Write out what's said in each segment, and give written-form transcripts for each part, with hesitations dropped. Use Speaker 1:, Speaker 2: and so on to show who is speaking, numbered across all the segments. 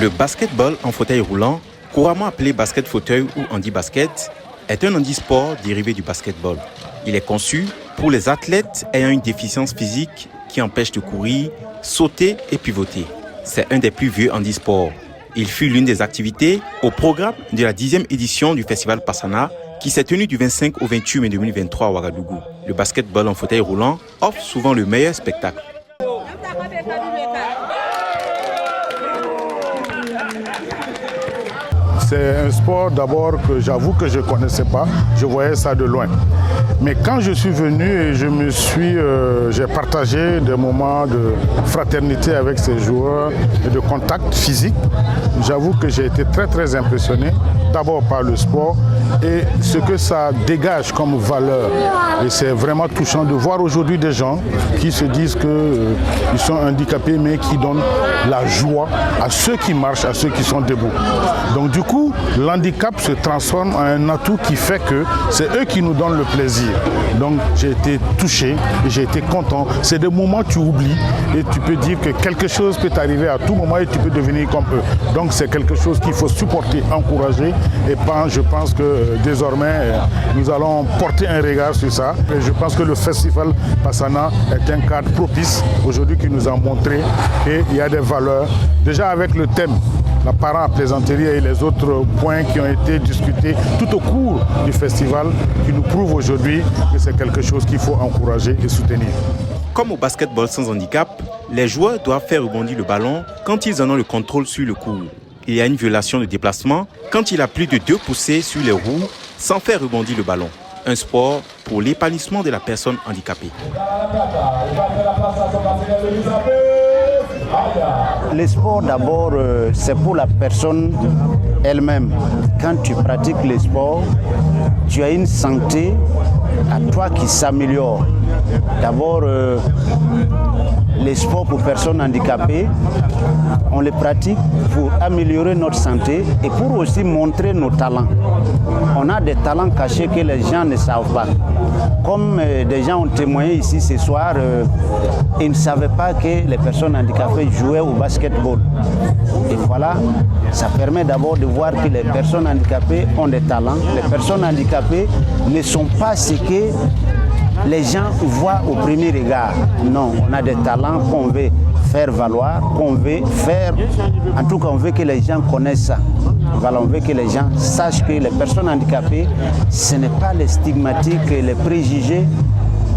Speaker 1: Le basketball en fauteuil roulant, couramment appelé basket fauteuil ou handi-basket, est un handisport dérivé du basketball. Il est conçu pour les athlètes ayant une déficience physique qui empêche de courir, sauter et pivoter. C'est un des plus vieux handisports. Il fut l'une des activités au programme de la 10e édition du festival Passana qui s'est tenu du 25 au 28 mai 2023 à Ouagadougou. Le basketball en fauteuil roulant offre souvent le meilleur spectacle.
Speaker 2: C'est un sport d'abord que j'avoue que je ne connaissais pas, je voyais ça de loin. Mais quand je suis venu et j'ai partagé des moments de fraternité avec ces joueurs et de contact physique, j'avoue que j'ai été très très impressionné, d'abord par le sport et ce que ça dégage comme valeur. Et c'est vraiment touchant de voir aujourd'hui des gens qui se disent qu'ils sont handicapés mais qui donnent la joie à ceux qui marchent, à ceux qui sont debout. Donc du coup, l'handicap se transforme en un atout qui fait que c'est eux qui nous donnent le plaisir. Donc j'ai été touché, j'ai été content. C'est des moments que tu oublies et tu peux dire que quelque chose peut t'arriver à tout moment et tu peux devenir comme eux. Donc c'est quelque chose qu'il faut supporter, encourager. Et je pense que désormais, nous allons porter un regard sur ça. Et je pense que le festival Passana est un cadre propice aujourd'hui qui nous a montré qu'il y a des valeurs. Déjà avec le thème, la parent à plaisanterie et les autres points qui ont été discutés tout au cours du festival qui nous prouvent aujourd'hui que c'est quelque chose qu'il faut encourager et soutenir.
Speaker 1: Comme au basketball sans handicap, les joueurs doivent faire rebondir le ballon quand ils en ont le contrôle sur le court. Il y a une violation de déplacement quand il a plus de 2 poussées sur les roues sans faire rebondir le ballon. Un sport pour l'épanouissement de la personne handicapée.
Speaker 3: Le sport d'abord, c'est pour la personne elle-même. Quand tu pratiques le sport, tu as une santé à toi qui s'améliore. D'abord, les sports pour personnes handicapées, on les pratique pour améliorer notre santé et pour aussi montrer nos talents. On a des talents cachés que les gens ne savent pas. Comme des gens ont témoigné ici ce soir, ils ne savaient pas que les personnes handicapées jouaient au basketball. Et voilà, ça permet d'abord de voir que les personnes handicapées ont des talents. Les personnes handicapées ne sont pas ce que les gens voient au premier regard. Non, on a des talents qu'on veut faire valoir, qu'on veut faire, en tout cas on veut que les gens connaissent ça. Voilà, on veut que les gens sachent que les personnes handicapées, ce n'est pas les stigmatiques et les préjugés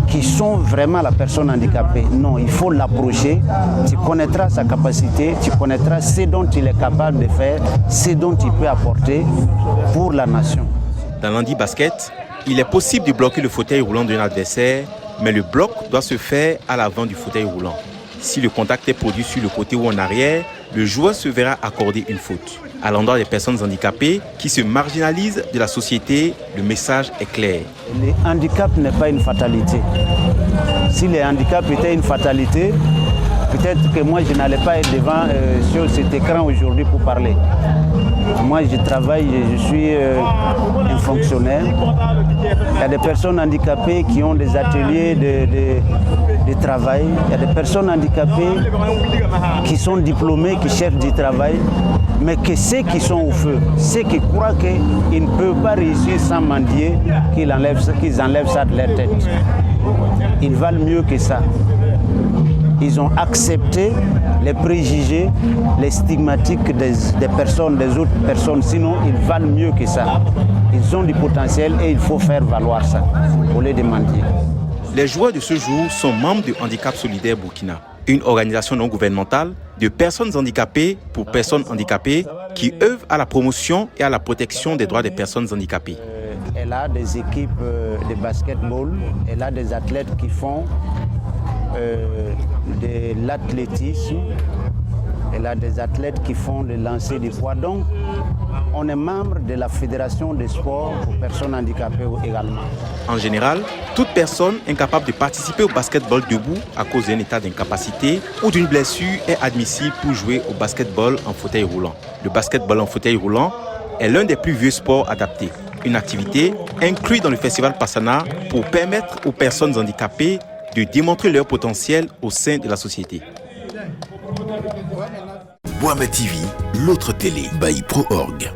Speaker 3: qui sont vraiment la personne handicapée. Non, il faut l'approcher, tu connaîtras sa capacité, tu connaîtras ce dont il est capable de faire, ce dont il peut apporter pour la nation.
Speaker 1: Dans l'handi-basket, il est possible de bloquer le fauteuil roulant d'un adversaire, mais le bloc doit se faire à l'avant du fauteuil roulant. Si le contact est produit sur le côté ou en arrière, le joueur se verra accorder une faute. À l'endroit des personnes handicapées qui se marginalisent de la société, le message est clair.
Speaker 3: Le handicap n'est pas une fatalité. Si le handicap était une fatalité, peut-être que moi je n'allais pas être devant sur cet écran aujourd'hui pour parler. Moi je travaille, je suis un fonctionnaire. Il y a des personnes handicapées qui ont des ateliers de travail. Il y a des personnes handicapées qui sont diplômées, qui cherchent du travail. Mais que ceux qui sont au feu, ceux qui croient qu'ils ne peuvent pas réussir sans mendier, qu'ils enlèvent ça de leur tête. Ils valent mieux que ça. Ils ont accepté les préjugés, les stigmatiques des personnes, des autres personnes. Sinon, ils valent mieux que ça. Ils ont du potentiel et il faut faire valoir ça, au lieu de mentir.
Speaker 1: Les joueurs de ce jour sont membres de Handicap Solidaire Burkina, une organisation non gouvernementale de personnes handicapées pour personnes handicapées qui œuvre à la promotion et à la protection des droits des personnes handicapées.
Speaker 3: Elle a des équipes de basketball, elle a des athlètes qui font de l'athlétisme, elle a des athlètes qui font le lancer du poids. Donc, on est membre de la Fédération des sports pour personnes handicapées également.
Speaker 1: En général, toute personne incapable de participer au basketball debout à cause d'un état d'incapacité ou d'une blessure est admissible pour jouer au basketball en fauteuil roulant. Le basketball en fauteuil roulant est l'un des plus vieux sports adaptés. une activité inclue dans le festival Passana pour permettre aux personnes handicapées de démontrer leur potentiel au sein de la société.
Speaker 4: Boama TV, l'autre télé by Pro.org.